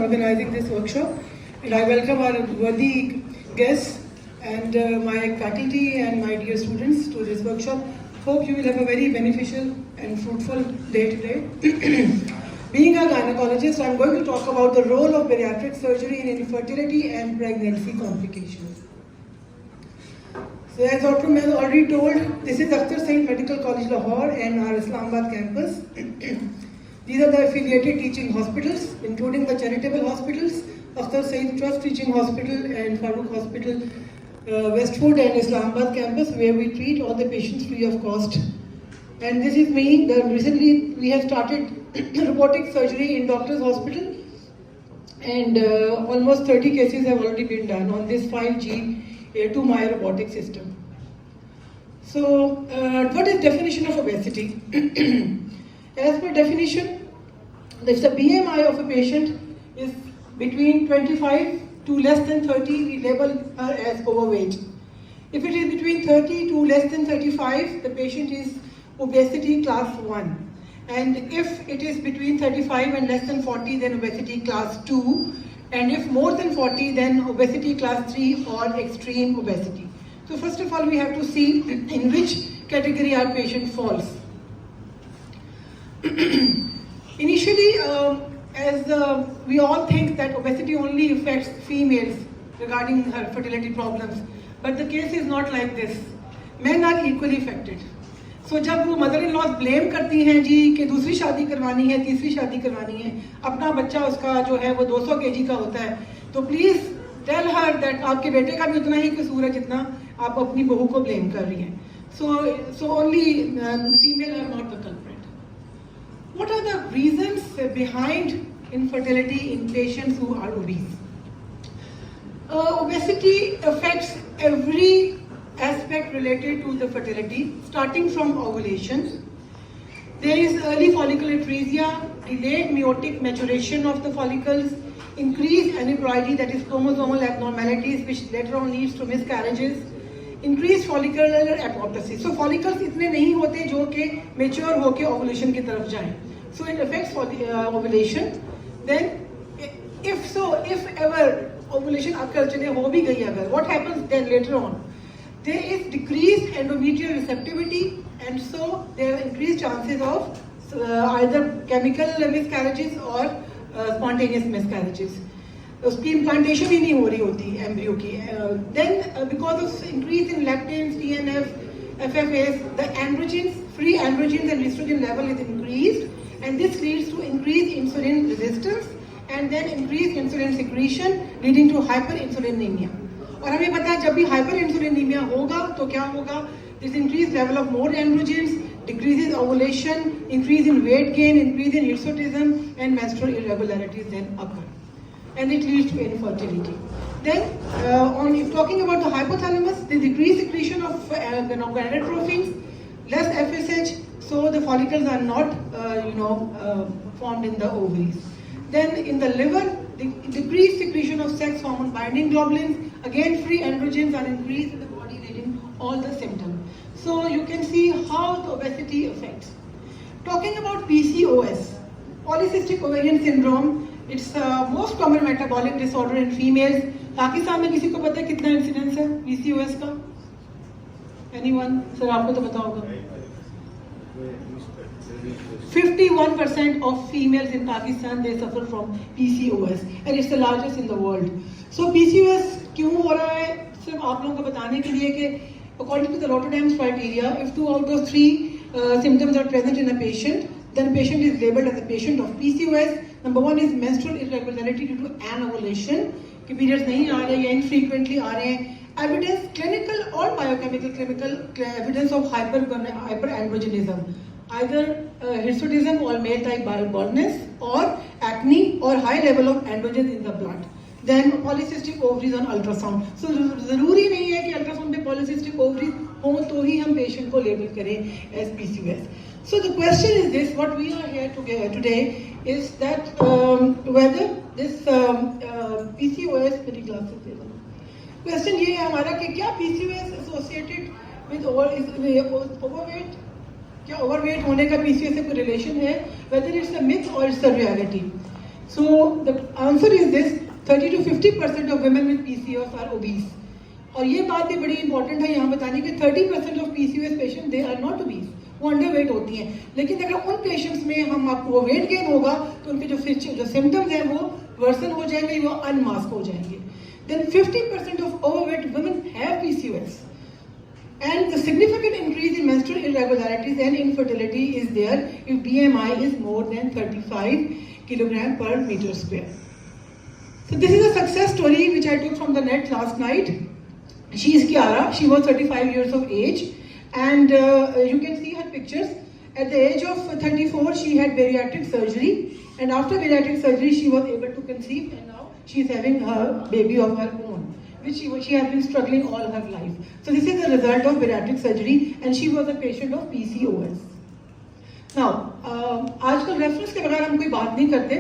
organizing this workshop, and I welcome our worthy guests and my faculty and my dear students to this workshop. Hope you will have a very beneficial and fruitful day today. Being a gynecologist, I'm going to talk about the role of bariatric surgery in infertility and pregnancy complications. So as Dr. Mel already told, this is Akhtar Saeed Medical College Lahore and our Islamabad campus. These are the affiliated teaching hospitals, including the charitable hospitals, Akhtar Saeed Trust Teaching Hospital and Farooq Hospital, Westwood and Islamabad campus, where we treat all the patients free of cost. And this is me. Recently we have started robotic surgery in Doctor's Hospital, and almost 30 cases have already been done on this 5G A2MI robotic system. So, what is definition of obesity? As per definition, if the BMI of a patient is between 25 to less than 30, we label her as overweight. If it is between 30 to less than 35, the patient is obesity class 1. And if it is between 35 and less than 40, then obesity class 2. And if more than 40, then obesity class 3 or extreme obesity. So first of all, we have to see in which category our patient falls. Initially, we all think that obesity only affects females regarding her fertility problems, but the case is not like this. Men are equally affected. So जब वो mother in law blame करती हैं जी कि दूसरी शादी करवानी है, तीसरी शादी करवानी है, अपना बच्चा उसका जो है वो 200 kg का होता है, तो प्लीज टेल हर दैट आपके बेटे का भी उतना ही कसूर है जितना आप अपनी बहू को ब्लेम कर रही हैं. So only female are not the culprit. What are the reasons behind infertility in patients who are obese? Obesity affects every aspect related to the fertility, starting from ovulation. There is early follicular atresia, delayed meiotic maturation of the follicles, increased aneuploidy, that is chromosomal abnormalities, which later on leads to miscarriages, increased follicular apoptosis. So follicles इतने नहीं होते जो कि mature होके ovulation की तरफ जाएं. So it affects ovulation. Then, if ever ovulation occurs, चले हो भी गई अगर, what happens then later on? There is decreased endometrial receptivity, and so there are increased chances of either chemical miscarriages or spontaneous miscarriages. उसकी implantation ही नहीं हो रही होती embryo की. Then because of increase in lectins, TNF, FFAs, the androgens, free androgens and estrogen level is increased, and this leads to increased insulin resistance and then increased insulin secretion, leading to hyperinsulinemia. और हमें पता है जब भी hyperinsulinemia होगा तो क्या होगा? This increased level of more androgens, decreases ovulation, increase in weight gain, increase in hirsutism, and menstrual irregularities then occur, and it leads to infertility. Then, if talking about the hypothalamus, the decreased secretion of gonadotropins, less FSH, so the follicles are not, formed in the ovaries. Then in the liver, the decreased secretion of sex hormone binding globulins, again free androgens are increased in the body, leading all the symptoms. So you can see how the obesity affects. Talking about PCOS, polycystic ovarian syndrome, it's the most common metabolic disorder in females. Pakistan में किसी को पता है कितना incidence है PCOS का? Anyone? Sir आपको तो पता होगा. 51% of females in Pakistan, they suffer from PCOS, and it's the largest in the world. So PCOS क्यों हो रहा है? सिर्फ आप लोगों को बताने के लिए कि according to the Rotterdam's criteria, if 2 out of 3 symptoms are present in a patient, then patient is labeled as a patient of PCOS. Number 1 is menstrual irregularity due to anovulation, कि periods नहीं आ रहे या infrequently आ रहे हैं. Evidence, clinical or biochemical evidence of hyperandrogenism, either hirsutism or male type baldness, or acne, or high level of androgens in the blood. Then polycystic ovaries on ultrasound. So जरूरी नहीं है कि ultrasound पे polycystic ovaries हो तो ही हम patient को label करें as PCOS. So the question is this: what we are here today is that whether this PCOS, मेरी glasses दे दो. Question ये है हमारा कि क्या PCOS associated with overweight? क्या overweight होने का PCOS से कोई relation है? Whether it's a myth or it's a reality. So the answer is this: 30 to 50% of women with PCOS are obese. और ये बात भी बड़ी इंपॉर्टेंट है यहाँ बताने की 30% of PCOS patient they are not obese, वो अंडरवेट होती हैं। लेकिन अगर उन पेशेंट्स में हम आपको वेट गेन होगा तो उनके जो सिम्टम्स हैं वो वर्सन हो जाएंगे, वो अनमास्क हो जाएंगे। Then 50% of overweight women have PCOS. And the significant increase in menstrual irregularities and infertility is there if BMI is more than 35 kilogram per meter square. So this is a success story which I took from the net last night. She is Kiara. She was 35 years of age, and you can see her pictures. At the age of 34, she had bariatric surgery, and after bariatric surgery, she was able to conceive, and now she is having a baby of her own, which she has been struggling all her life. So this is the result of bariatric surgery, and she was a patient of PCOS. Now, आजकल reference के बगैर हम कोई बात नहीं करते.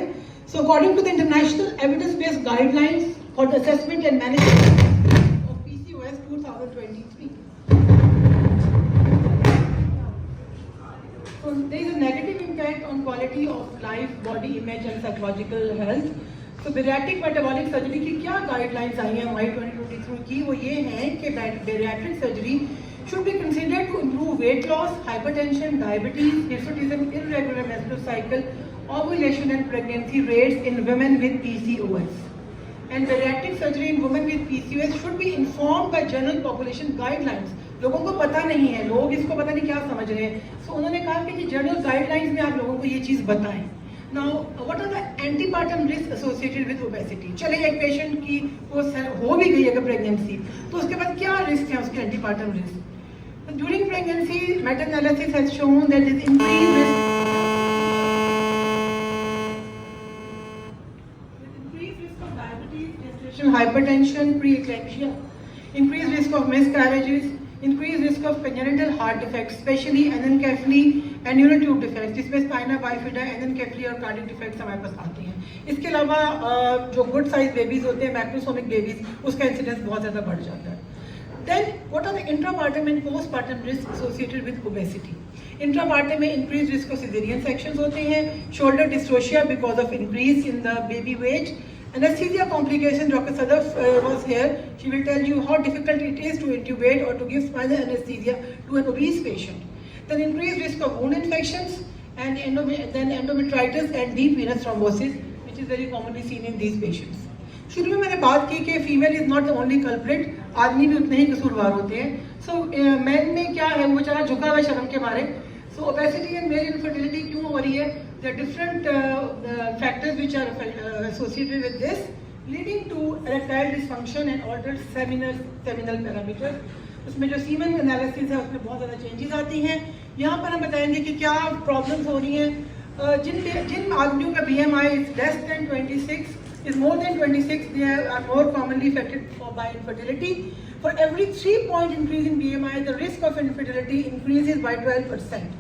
So according to the international evidence-based guidelines for the assessment and management of PCOS 2023. So there is a negative impact on quality of life, body image and psychological health. तो bariatric metabolic surgery की क्या guidelines आई हैं मई 2023 की, वो ये हैं कि bariatric surgery should be considered to improve weight loss, hypertension, diabetes, hirsutism, irregular menstrual cycle, ovulation and pregnancy rates in women with PCOS. And bariatric surgery in women with PCOS should be informed by general population guidelines. लोगों को पता नहीं है, लोग इसको पता नहीं क्या समझ रहे हैं. सो उन्होंने कहा कि जनरल गाइडलाइंस में आप लोगों को ये चीज़ बताएं. Now, what are the antepartum risks associated with obesity? चले एक पेशेंट की वो हो भी गई अगर प्रेगनेंसी, तो उसके बाद क्या रिस्क है उसके antepartum risk? During pregnancy, meta-analysis has shown that there is increased risk of diabetes, gestational hypertension, pre-eclampsia, increased risk of miscarriages, increased risk of congenital heart defects, especially anencephaly and neural tube defects, जिसमें spina bifida, anencephaly और cardiac defects हमारे पास आते हैं. इसके अलावा जो good size babies होते हैं, मैक्रोसोमिक बेबीज, उसका इंसिडेंस बहुत ज़्यादा बढ़ जाता है. Then what are the intrapartum and postpartum risks associated with obesity? Intrapartum में increased risk of cesarean sections होते हैं, shoulder dystocia because of increase in the baby weight, anesthesia complication. Dr. Sadaf was here. She will tell you how difficult it is to intubate or to give spinal anesthesia to an obese patient. Then increased risk of wound infections and then endometritis and deep venous thrombosis, which is very commonly seen in these patients. शुरू में मैंने बात की कि female is not the only culprit, आदमी भी उतने ही कसूरवार होते हैं. सो मैन में क्या है, वो बेचारा झुका हुआ शर्म के मारे. So obesity and male infertility क्यों हो रही है? There are different factors which are associated with this, leading to erectile dysfunction and altered seminal parameters. उसमें जो सीमेन एनालिसिस है उसमें बहुत ज़्यादा चेंजेस आती हैं. यहाँ पर हम बताएंगे कि क्या प्रॉब्लम्स हो रही हैं. जिन आदमियों का BMI is less than 26 is more than 26, they are more commonly affected by infertility. For every 3-point increase in BMI, the risk of infertility increases by 12%.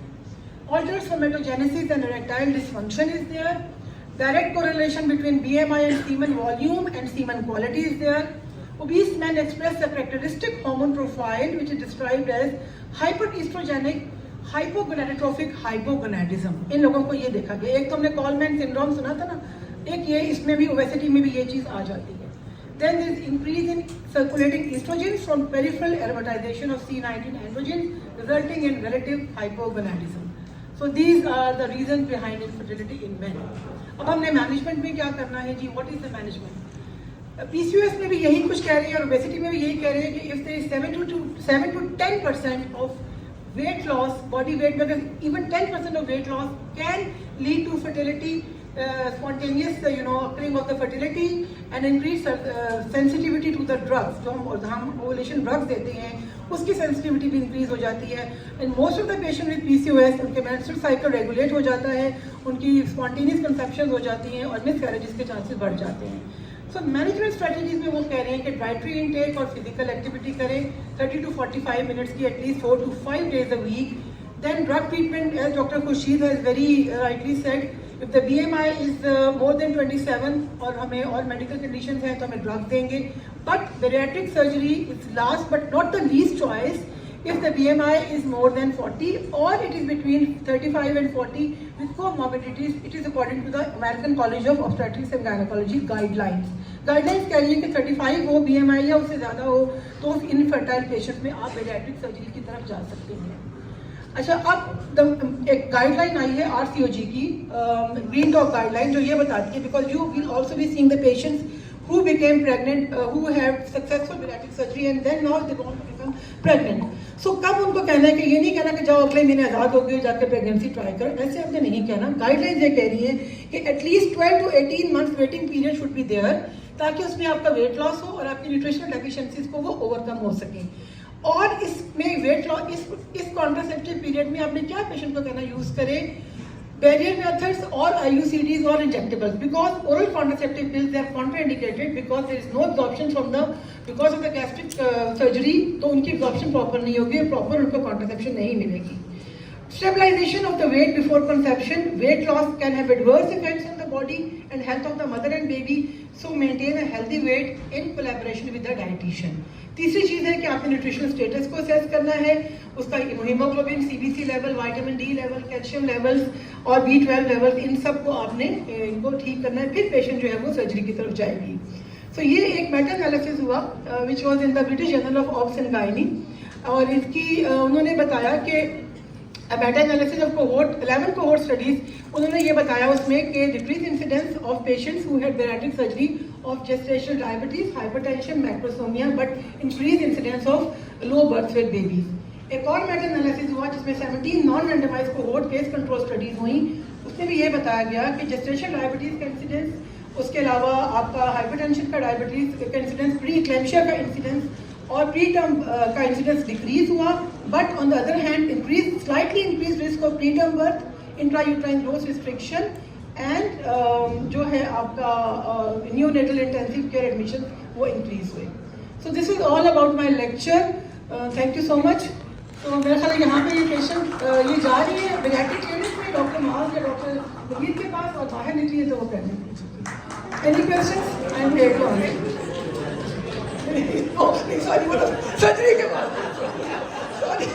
Altered somatogenesis and erectile dysfunction is there. Direct correlation between BMI and semen volume and semen quality is there. Obese men express a characteristic hormone profile which is described as hyperestrogenic hypogonadotrophic hypogonadism. इन लोगों को ये देखा गया. एक तो हमने Coleman syndrome सुना था ना, एक ये, इसमें भी ओबेसिटी में भी ये चीज़ आ जाती है. Then there is increase in circulating estrogens from peripheral aromatization of C19 androgens, resulting in relative hypogonadism. So these are the reasons behind infertility in men. अब हमने मैनेजमेंट में क्या करना है जी? What is the management? PCOS में भी यही कुछ कह रहे हैं और ओबेसिटी में भी यही कह रहे हैं कि if there is 7 to 10% of weight loss, body weight, because even 10% of weight loss can lead to fertility. Spontaneous occurring of the fertility and increased sensitivity to the drugs. जो हम ovulation drugs देते हैं उसकी sensitivity भी increase हो जाती है. And most of the patient with PCOS, उनके menstrual cycle regulate हो जाता है, उनकी spontaneous conceptions हो जाती हैं और miscarriages के chances बढ़ जाते हैं. So management strategies में वो कह रहे हैं कि dietary intake और physical activity करें 30 to 45 minutes की at least 4 to 5 days a week. Then drug treatment, as Dr. Khurshid has very rightly said, if the BMI is more than 27 और हमें और medical conditions हैं तो हमें drug देंगे. But bariatric surgery is last but not the least choice if the BMI is more than 40 or it is between 35 and 40 with comorbidities, it is according to the American College of Obstetrics and Gynecology guidelines. Guidelines कह रही है कि 35 हो BMI या उससे ज़्यादा हो तो इनफर्टाइल पेशेंट में आप बेडियाट्रिक सर्जरी की तरफ जा सकते हैं. अच्छा, अब एक गाइडलाइन आई है RCOG की, ग्रीन डॉग गाइडलाइन, जो ये बताती है because you will also be seeing the patients who became pregnant, who have successful bariatric surgery and then now they want to become pregnant. So कब उनको कहना है कि ये नहीं कहना कि जाओ अगले महीने आज़ाद हो गए जाकर प्रेगनेंसी ट्राई कर, ऐसे हमने नहीं कहना. गाइडलाइंस ये कह रही है कि at least 12 to 18 months waiting period should be there, ताकि उसमें आपका वेट लॉस हो और आपकी न्यूट्रिशनल डेफिशिएंसीज को वो ओवरकम हो सके. और इसमें वेट लॉस, इस कॉन्ट्रासेप्टिव पीरियड में आपने क्या पेशेंट को कहना यूज करें, barrier methods or IUCDs or injectables, because oral contraceptive pills they are contraindicated because there is no absorption from the, because of the gastric surgery, तो उनकी absorption proper नहीं होगी, proper उनको contraception नहीं मिलेगी. Stabilization of the weight before conception, weight loss can have adverse effects on the body and health of the mother and baby, so maintain a healthy weight in collaboration with the dietitian. तीसरी चीज़ है कि आपने nutritional status को assess करना है, उसका haemoglobin, CBC level, vitamin D level, calcium levels और B12 levels, इन सब को आपने इनको ठीक करना है, फिर पेशेंट जो है वो सर्जरी की तरफ जाएगी. सो ये एक मेटा एनालिसिस हुआ which was in the British journal of obs and gynae, और इसकी उन्होंने बताया कि meta analysis of cohort 11 cohort studies, उन्होंने ये बताया उसमें कि decrease incidence of patients who had bariatric surgery of gestational diabetes, hypertension, macrosomia, but increased incidence of low birth weight babies. एक और मेटा एनालिसिस हुआ जिसमें 17 non randomised cohort case control studies हुई, उसमें भी ये बताया गया कि जेस्टेशनल डायबिटीज का इंसिडेंस, उसके अलावा आपका हाइपरटेंशन का डायबिटीज का इंसिडेंस, प्री इक्लेम्शिया का इंसिडेंस और प्री टर्म का इंसिडेंस डिक्रीज हुआ, but on the other hand slightly increase risk of pre term birth, intrauterine growth restriction and जो है आपका न्यूनेटल इंटेंसिव केयर एडमिशन वो इंक्रीज हुए. So this is all about my lecture. Thank you so much. तो मेरा ख्याल है यहाँ पे ये पेशेंट ये जा रही है बैरियाट्रिक क्लिनिक में डॉक्टर महाल या डॉक्टर नवीद के पास, और बाहर निकली है तो वो प्रेगनेंट हो चुकी है. Any questions? I am here to answer. Sorry बोलो, सर्जरी के बाद. सॉरी.